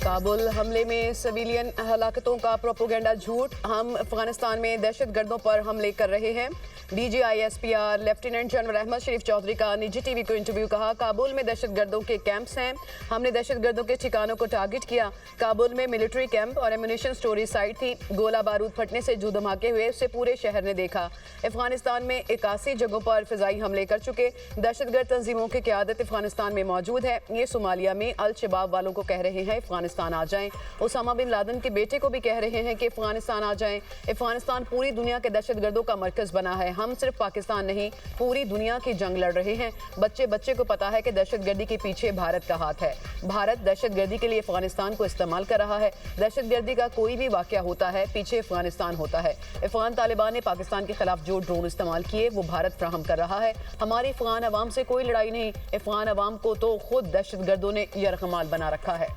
काबुल हमले में सिविलियन हलाकतों का प्रोपोगेंडा झूठ। हम अफगानिस्तान में दहशतगर्दों पर हमले कर रहे हैं। DGISPR लेफ्टिनेंट जनरल अहमद शरीफ चौधरी का निजी टीवी को इंटरव्यू। कहा, काबुल में दहशतगर्दों के कैंप्स हैं, हमने दहशतगर्दों के ठिकानों को टारगेट किया। काबुल में मिलिट्री कैंप और एम्यूनिशन स्टोरेज साइट थी। गोला बारूद फटने से जो धमाके हुए उसे पूरे शहर ने देखा। अफगानिस्तान में 81 जगहों पर फिजाई हमले कर चुके। दहशतगर्द तंजीमों की क़यादत अफगानिस्तान में मौजूद है। ये सोमालिया में अल शबाब वालों को कह रहे हैं अफगानिस्तान आ जाएं। उसामा बिन लादेन के बेटे को भी कह रहे हैं कि अफगानिस्तान आ जाएं। अफगानिस्तान पूरी दुनिया के दहशतगर्दों का मरकज बना है। हम सिर्फ पाकिस्तान नहीं, पूरी दुनिया की जंग लड़ रहे हैं। बच्चे बच्चे को पता है कि दहशतगर्दी के पीछे भारत का हाथ है। भारत दहशतगर्दी के लिए अफगानिस्तान को इस्तेमाल कर रहा है। दहशतगर्दी का कोई भी वाकया होता है, पीछे अफगानिस्तान होता है। अफगान तालिबान ने पाकिस्तान के खिलाफ जो ड्रोन इस्तेमाल किए वो भारत फ्राहम कर रहा है। हमारी अफगान अवाम से कोई लड़ाई नहीं, अफगान अवाम को तो खुद दहशतगर्दों ने यरगमाल बना रखा है।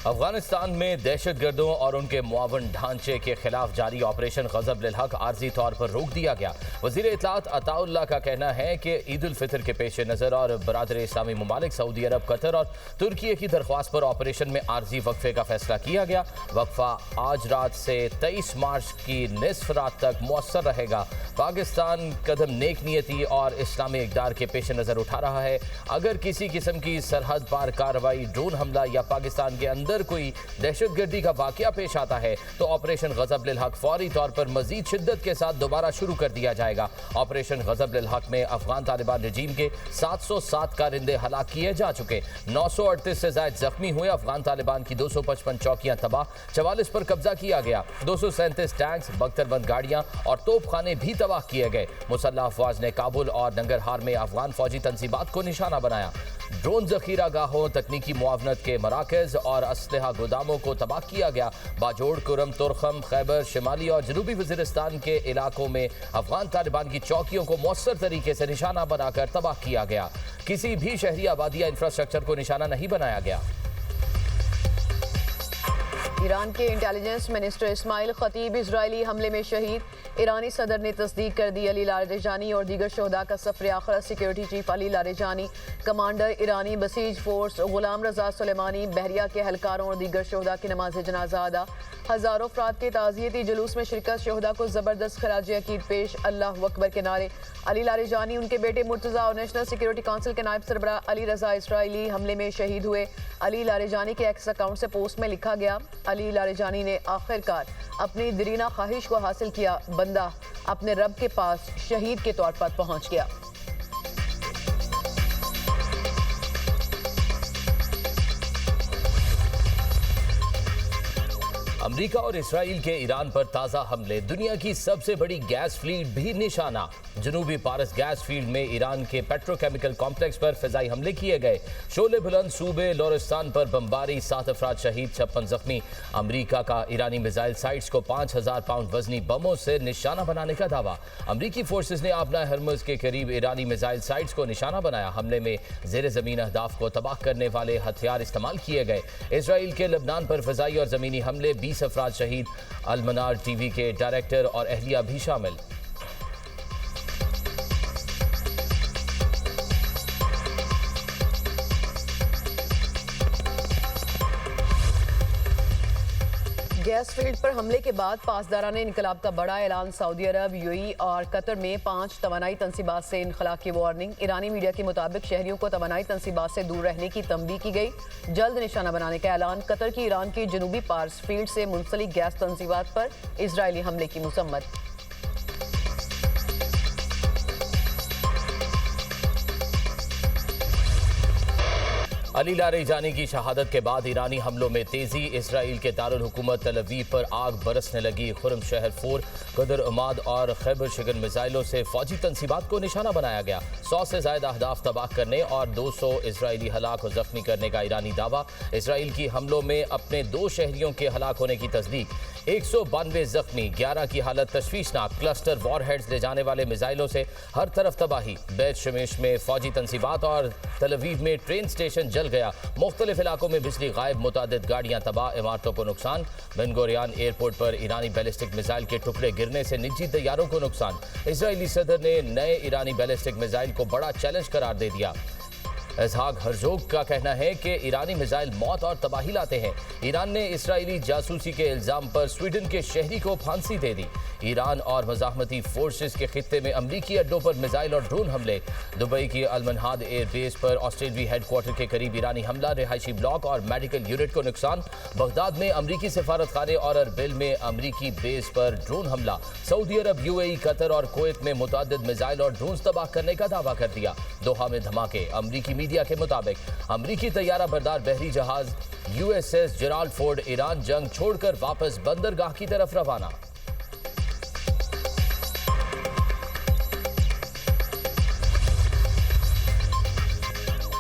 अफगानिस्तान में दहशतगर्दों और उनके मुआवन ढांचे के खिलाफ जारी ऑपरेशन गजब लिल हक आर्जी तौर पर रोक दिया गया। वजीर इत्तलात अताउल्लाह का कहना है कि ईद उल फितर के पेश नज़र और बरादर इस्लामी ममालिक सऊदी अरब, कतर और तुर्की की दरख्वास्त पर ऑपरेशन में आर्जी वक्फे का फैसला किया गया। वक्फा आज रात से 23 मार्च की निसफ रात तक मौसर रहेगा। पाकिस्तान कदम नेक नियती और इस्लामी इक़दार के पेश नज़र उठा रहा है। अगर किसी किस्म की सरहद पार कार्रवाई, ड्रोन हमला या पाकिस्तान के अंदर कोई दहशतगर्दी का वाकया पेश आता है तो ऑपरेशन गजब लिल हक फौरी तौर पर मजीद शिद्दत के साथ दोबारा शुरू कर दिया जाएगा। ऑपरेशन गजब लिल हक में अफगान तालिबान रजीम के 707 कारिंदे हलाक किए जा चुके, 938 से ज्यादा जख्मी हुए। अफगान तालिबान की 255 चौकियां तबाह, 44 पर कब्जा किया गया। 237 टैंक्स, बख्तरबंद गाड़ियां और तोपखाने भी तबाह किए गए। मुसल्लह अफवाज ने काबुल और नंगरहार में अफगान फौजी तंजीबात को निशाना बनाया। ड्रोन जखीरा गाहों, तकनीकी मुआवनत के मराकज और असलहा गोदामों को तबाह किया गया। बाजोड़, कुरम, तुरखम, खैबर, शिमाली और जनूबी वज़ीरिस्तान के इलाकों में अफगान तालिबान की चौकियों को मौसर तरीके से निशाना बनाकर तबाह किया गया। किसी भी शहरी आबादी या इंफ्रास्ट्रक्चर को निशाना नहीं बनाया गया। ईरान के इंटेलिजेंस मिनिस्टर इस्माइल खतीब इजरायली हमले में शहीद। ईरानी सदर ने तस्दीक कर दी। अली लारेजानी और दीगर शहदा का सफर आखिरत। सिक्योरिटी चीफ अली लारेजानी, कमांडर ईरानी बसीज फोर्स गुलाम रजा सुलेमानी, बहरिया के एहलकारों और दीगर शहदा की नमाज जनाजा अदा। हज़ारों अफराद के ताज़ियती जुलूस में शिरकत। शहदा को ज़बरदस्त खराज अकीद पेश। अल्लाह अकबर के नारे। अली लारेजानी, उनके बेटे मुर्तज़ा और नेशनल सिक्योरिटी काउंसिल के नायब सरबराह अली रजा इसराइली हमले में शहीद हुए। अली लारेजानी के एक्स अकाउंट से पोस्ट में लिखा गया, अली लारेजानी ने आखिरकार अपनी दरीना ख्वाहिश को हासिल किया। बंदा अपने रब के पास शहीद के तौर पर पहुंच गया। अमेरिका और इसराइल के ईरान पर ताज़ा हमले, दुनिया की सबसे बड़ी गैस फ्लीट भी निशाना। जनूबी पारस गैस फील्ड में ईरान के पेट्रोकेमिकल कॉम्प्लेक्स पर फिजाई हमले किए गए। शोले बुलंद सूबे लोरिस्तान पर बमबारी, 7 अफराद शहीद, 56 जख्मी। अमेरिका का ईरानी मिसाइल साइट्स को 5000 पाउंड वजनी बमों से निशाना बनाने का दावा। अमेरिकी फोर्सेज ने आबना हरमुज के करीब ईरानी मिसाइल साइट्स को निशाना बनाया। हमले में जेर ज़मीन अहदाफ को तबाह करने वाले हथियार इस्तेमाल किए गए। इसराइल के लबनान पर फिजाई और ज़मीनी हमले, 20 अफराद शहीद। अलमनार टीवी के डायरेक्टर और अहलिया भी शामिल। गैस फील्ड पर हमले के बाद पासदारान इनकलाब का बड़ा ऐलान। सऊदी अरब, यूएई और कतर में 5 तवानाई तंसीबात से इनखला की वार्निंग। ईरानी मीडिया के मुताबिक शहरियों को तवानाई तंसीबात से दूर रहने की तंबीह की गई। जल्द निशाना बनाने का ऐलान। कतर की ईरान की जनूबी पार्स फील्ड से मुंसलिक गैस तंसीबात पर इजरायली हमले की मुसम्मत। अली लारेजानी की शहादत के बाद ईरानी हमलों में तेजी। इसराइल के दारुल हुकूमत तल अवीव पर आग बरसने लगी। खुरम शहर 4, कदर उमाद और खैबर शिगन मिसाइलों से फौजी तंसीबात को निशाना बनाया गया। 100 से ज्यादा अहदाफ तबाह करने और 200 इसराइली हलाक और जख्मी करने का ईरानी दावा। इसराइल की हमलों में अपने 2 शहरियों के हलाक होने की तस्दीक। 192 जख्मी, 11 की हालत तशवीशनाक। क्लस्टर वॉरहेड्स ले जाने वाले मिसाइलों से हर तरफ तबाही। बैत शमेश में फौजी तंसीबात और तल अवीव में ट्रेन स्टेशन जल जल गया। मुख्तलिफ इलाकों में बिजली गायब, मुतादिद गाड़ियां तबाह, इमारतों को नुकसान। बेन गुरियन एयरपोर्ट पर ईरानी बैलिस्टिक मिसाइल के टुकड़े गिरने से निजी तैयारों को नुकसान। इजरायली सदर ने नए ईरानी बैलिस्टिक मिसाइल को बड़ा चैलेंज करार दे दिया। इसहाक हर्जोग का कहना है कि ईरानी मिसाइल मौत और तबाही लाते हैं। ईरान ने इसराइली जासूसी के इल्जाम पर स्वीडन के शहरी को फांसी दे दी। ईरान और मज़ाहमती फोर्सेस के खित्ते में अमरीकी अड्डों पर मिसाइल और ड्रोन हमले। दुबई की अलमनहाद एयरबेस पर ऑस्ट्रेलियाई हेडक्वार्टर के करीब ईरानी हमला, रिहायशी ब्लॉक और मेडिकल यूनिट को नुकसान। बगदाद में अमरीकी सिफारत खाने और अरबिल में अमरीकी बेस पर ड्रोन हमला। सऊदी अरब, यूएई, कतर और कुवैत में मुतादिद मिसाइल और ड्रोन तबाह करने का दावा कर दिया। दोहा में धमाके। अमरीकी मीडिया के मुताबिक अमरीकी तैयारा बरदार बहरी जहाज USS जेराल्ड फोर्ड ईरान जंग छोड़कर वापस बंदरगाह की तरफ रवाना।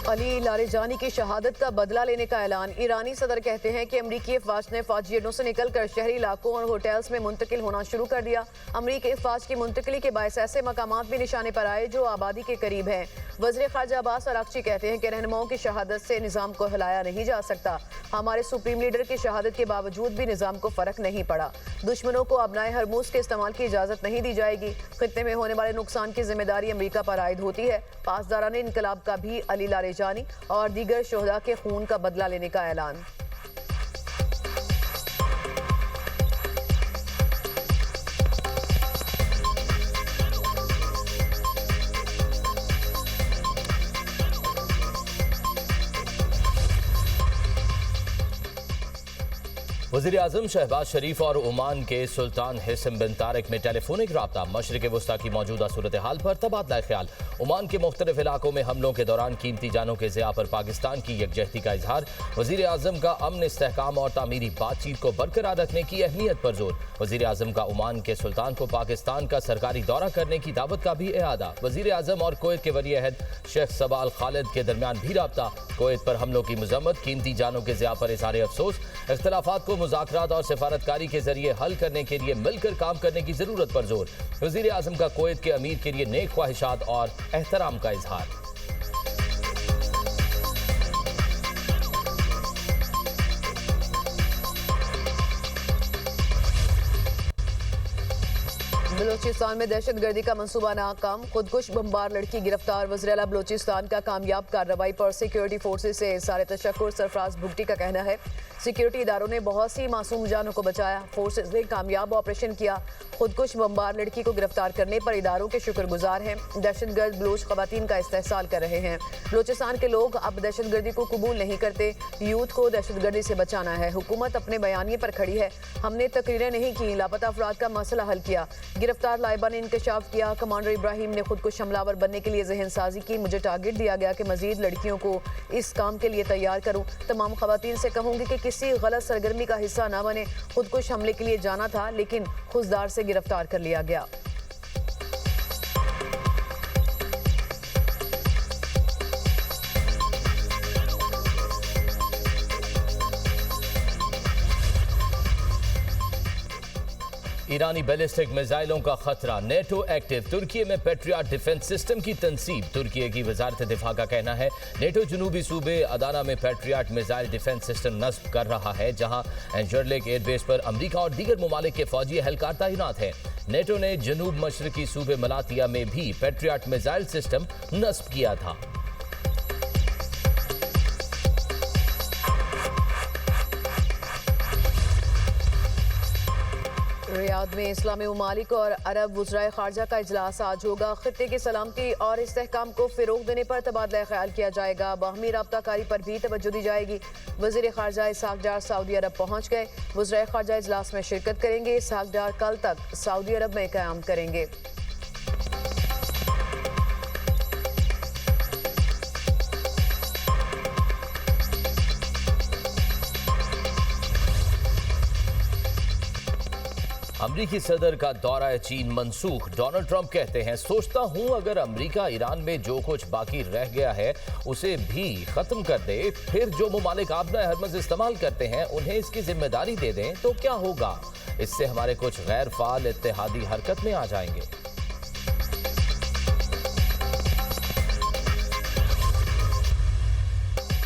अली लारेजानी की शहादत का बदला लेने का ऐलान। ईरानी सदर कहते हैं कि अमरीकी अफवाज ने फौजी अड्डों से निकलकर शहरी इलाकों और होटल्स में मुंतकिल होना शुरू कर दिया। अमरीकी अफवाज की मुंतकिली के बायस ऐसे मकामात भी निशाने पर आए जो आबादी के करीब हैं। वज़ीर ख़ारजा अब्बास अराग़ची कहते हैं कि रहनुमाओं की शहादत से निज़ाम को हिलाया नहीं जा सकता। हमारे सुप्रीम लीडर की शहादत के बावजूद भी निज़ाम को फ़र्क नहीं पड़ा। दुश्मनों को अबनाए हरमूज़ के इस्तेमाल की इजाज़त नहीं दी जाएगी। खित्ते में होने वाले नुकसान की जिम्मेदारी अमरीका पर आयद होती है। पासदारान इनकलाब का भी अली लारेजानी और दीगर शोहदा के खून का बदला लेने का ऐलान। वज़ीर आज़म शहबाज शरीफ और ओमान के सुल्तान हिस्म बिन तारिक में टेलीफोनिक राब्ता। मशरिक़ वस्ता की मौजूदा सूरत हाल पर तबादला ख्याल। ओमान के मुख्तलिफ इलाकों में हमलों के दौरान कीमती जानों के ज़िया पर पाकिस्तान की यकजहती का इजहार। वज़ीर आज़म का अमन, इस्तेहकाम और तामीरी बातचीत को बरकरार रखने की अहमियत पर जोर। वज़ीर आज़म का ओमान के सुल्तान को पाकिस्तान का सरकारी दौरा करने की दावत का भी इरादा। वज़ीर आज़म और कुवैत के वली अहद शेख सबा अल खालिद के दरमियान भी राब्ता। कुवैत पर हमलों की मजम्मत, कीमती जानों के ज़िया पर इज़हार अफसोस। इख्तिलाफात को मुज़ाकरात और सिफारतकारी के जरिए हल करने के लिए मिलकर काम करने की जरूरत पर जोर। वज़ीर आज़म का कुवैत के अमीर के लिए नेक ख्वाहिशात और एहतराम का इजहार। बलूचिस्तान में दहशतगर्दी का मंसूबा नाकाम, खुदकुश बमबार लड़की गिरफ्तार। वज़ीर आला बलूचिस्तान का कामयाब कार्रवाई पर सिक्योरिटी फोर्सेस से सारे तशक्कुर। सरफराज भुगटी का कहना है सिक्योरिटी इदारों ने बहुत सी मासूम जानों को बचाया। फोर्सेस ने कामयाब ऑपरेशन किया। खुदकुश बमबार लड़की को गिरफ्तार करने पर इदारों के शुक्रगुजार हैं। दहशतगर्द बलूच खवातीन का इस्तेहसाल कर रहे हैं। बलूचिस्तान के लोग अब दहशतगर्दी को कबूल नहीं करते। यूथ को दहशतगर्दी से बचाना है। हुकूमत अपने बयानिए पर खड़ी है। हमने तकरीरें नहीं की, लापता अफराद का मसला हल किया। गिरफ्तार लाइबा ने इंकशाफ किया। कमांडर इब्राहिम ने खुदकुश हमलावर बनने के लिए जहन साजी की। मुझे टारगेट दिया गया कि मजीद लड़कियों को इस काम के लिए तैयार करूं। तमाम खवातीन से कहूंगी कि किसी गलत सरगर्मी का हिस्सा ना बने। खुदकुश हमले के लिए जाना था लेकिन खुजदार से गिरफ्तार कर लिया गया। ईरानी बैलिस्टिक मिसाइलों का खतरा, नेटो एक्टिव। तुर्की में पेट्रियट डिफेंस सिस्टम की तनसीब। तुर्की की वजारत दिफा का कहना है नेटो जनूबी सूबे अदाना में पेट्रियट मिसाइल डिफेंस सिस्टम नस्ब कर रहा है, जहां एंजरलेक एयरबेस पर अमरीका और दीगर ममालिक के फौजी एहलकार तैनात हैं। नेटो ने जनूब मशरकी सूबे मलातिया में भी पेट्रियट मिसाइल सिस्टम नस्ब किया था। रियाद में इस्लामी ममालिक और अरब वज़राए ख़ारजा का इजलास आज होगा। खित्ते की सलामती और इस्तेहकाम को फ़रोग़ देने पर तबादला ख्याल किया जाएगा। बाहमी राब्ताकारी पर भी तवज्जो दी जाएगी। वज़ीर ख़ारजा इसहाक डार सऊदी अरब पहुँच गए। वज़राए ख़ारजा इजलास में शिरकत करेंगे। इसहाक डार कल तक सऊदी अरब में क़याम करेंगे। अमरीकी सदर का दौरा चीन मनसूख। डोनाल्ड ट्रंप कहते हैं सोचता हूं अगर अमरीका ईरान में जो कुछ बाकी रह गया है उसे भी खत्म कर दे, फिर जो ममालिक आबना हरमज इस्तेमाल करते हैं उन्हें इसकी जिम्मेदारी दे दें तो क्या होगा। इससे हमारे कुछ गैर फाल इत्तेहादी हरकत में आ जाएंगे।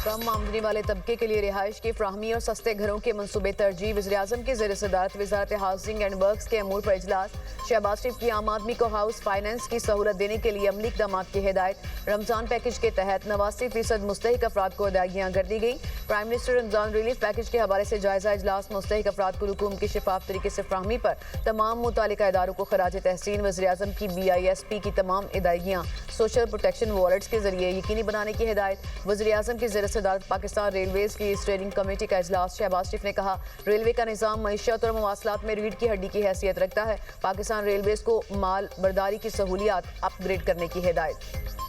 कम आमदनी वाले तबके के लिए रिहाइश की फ्राहमी और सस्ते घरों के मनसूबे तरजीह। वज़ीर-ए-आज़म की ज़ेर सदारत वज़ारत हाउसिंग एंड वर्क्स के अमूर पर इजलास। शहबाज शरीफ की आम आदमी को हाउस फाइनेंस की सहूलत देने के लिए अमली इक़दामात की हिदायत। रमजान पैकेज के तहत 89% मुस्तहिक अफराद को अदायगियाँ कर दी गई। Prime minister Ramzan relief package के हवाले से जायजा इजलास। मुस्तहिक अफराद को रकूम की शफाफ तरीके से फ्राहमी पर तमाम मुतालिका इदारों को खराज तहसीन। वज़ीर-ए-आज़म की BISP की तमाम अदायगियाँ सोशल प्रोटेक्शन वॉलेट्स के जरिए यकीनी बनाने की हिदायत। वज़ीर-ए-आज़म की ज़ेर सदारत पाकिस्तान रेलवेज़ की स्टीयरिंग कमेटी का इजलास। शहबाज शरीफ ने कहा, रेलवे का निज़ाम मईशत और मवासलात में रीढ़ की हड्डी की हैसियत रखता है। पाकिस्तान रेलवेज़ को माल बर्दारी की सहूलियात अपग्रेड करने की हिदायत।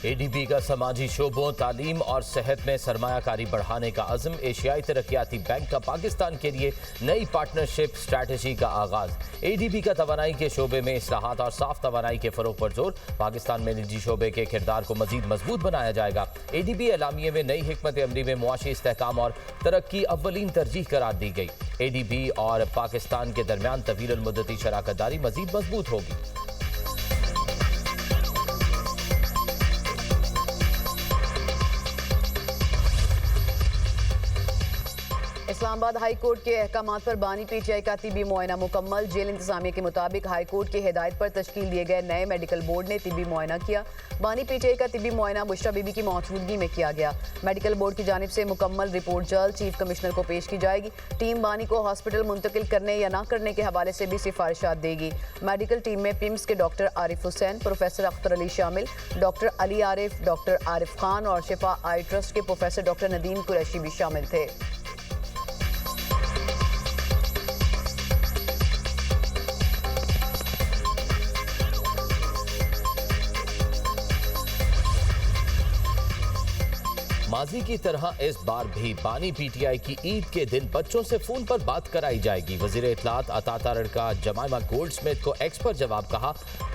ADB का समाजी शोबों, तालीम और सेहत में सरमायाकारी बढ़ाने का अज़्म। एशियाई तरक्याती बैंक का पाकिस्तान के लिए नई पार्टनरशिप स्ट्रैटेजी का आगाज। ADB का तवानाई के शोबे में इस्लाहात और साफ तवानाई के फरोग पर जोर। पाकिस्तान में निजी शोबे के किरदार को मजीद मजबूत बनाया जाएगा। ADB एलामिये में नई हिकमत अमली में मुआशी इस्तेहकाम और तरक्की अव्वलीन तरजीह करार दी गई। ADB और पाकिस्तान के दरमियान तवील मुद्दती शराकत दारी मजीद मजबूत होगी। इस्लामाबाद हाई कोर्ट के अहकामात पर बानी PTI का तिबी मुआयना मुकम्मल। जेल इंतजामिया के मुताबिक हाई कोर्ट की हिदायत पर तश्कील दिए गए नए मेडिकल बोर्ड ने तिबी मुआयना किया। बानी PTI का तिबी मुआयना बुशरा बीबी की मौजूदगी में किया गया। मेडिकल बोर्ड की जानिब से मुकम्मल रिपोर्ट जल्द चीफ कमिश्नर को पेश की जाएगी। टीम बानी को हॉस्पिटल मुंतकिल करने या ना करने के हवाले से भी सिफारिशात देगी। मेडिकल टीम में पिम्स के डॉक्टर आरिफ हुसैन, प्रोफेसर अख्तर अली शामिल, डॉक्टर अली आरिफ, डॉक्टर आरिफ खान और शिफा आई ट्रस्ट के प्रोफेसर डॉक्टर नदीम कुरैशी भी शामिल थे। माजी की तरह इस बार भी बानी PTI की ईद के दिन बच्चों से फोन पर बात कराई जाएगी। वजीर इत्तलात अता तारड़ का जमाइमा गोल्डस्मिथ को एक्स पर जवाब। कहा,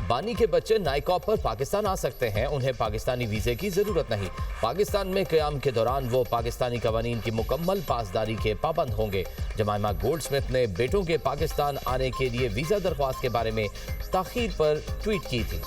बानी के बच्चे नाइकॉप पर पाकिस्तान आ सकते हैं, उन्हें पाकिस्तानी वीजे की जरूरत नहीं। पाकिस्तान में क़याम के दौरान वो पाकिस्तानी कवानीन की मुकम्मल पासदारी के पाबंद होंगे। जमाइमा गोल्डस्मिथ ने बेटों के पाकिस्तान आने के लिए वीजा दरख्वास्त के बारे में ताखीर पर ट्वीट की थी।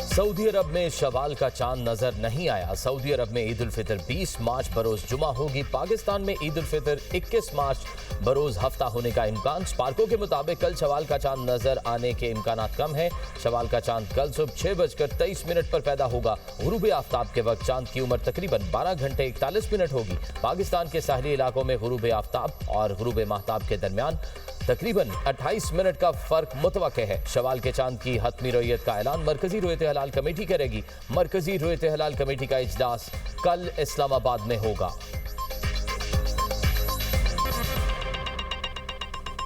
सऊदी अरब में शवाल का चांद नजर नहीं आया। सऊदी अरब में ईद उल फितर 20 मार्च बरोज जुमा होगी। पाकिस्तान में ईद उल फितर 21 मार्च बरोज हफ्ता होने का इम्कान। स्पार्को के मुताबिक कल शवाल का चांद नजर आने के इम्कान कम है। शवाल का चांद कल सुबह 6:23 पर पैदा होगा। गुरूब आफ्ताब के वक्त चांद की उम्र तकरीबन 12 घंटे 41 मिनट होगी। पाकिस्तान के साहली इलाकों में गुरूब आफ्ताब और गुरूब महताब के दरमियान तकरीबन 28 मिनट का फर्क मुतवक्के है। शवाल के चांद की हतमी रुयत का ऐलान मरकजी रुयत हलाल कमेटी करेगी। मरकजी रुयत हलाल कमेटी का इजलास कल इस्लामाबाद में होगा।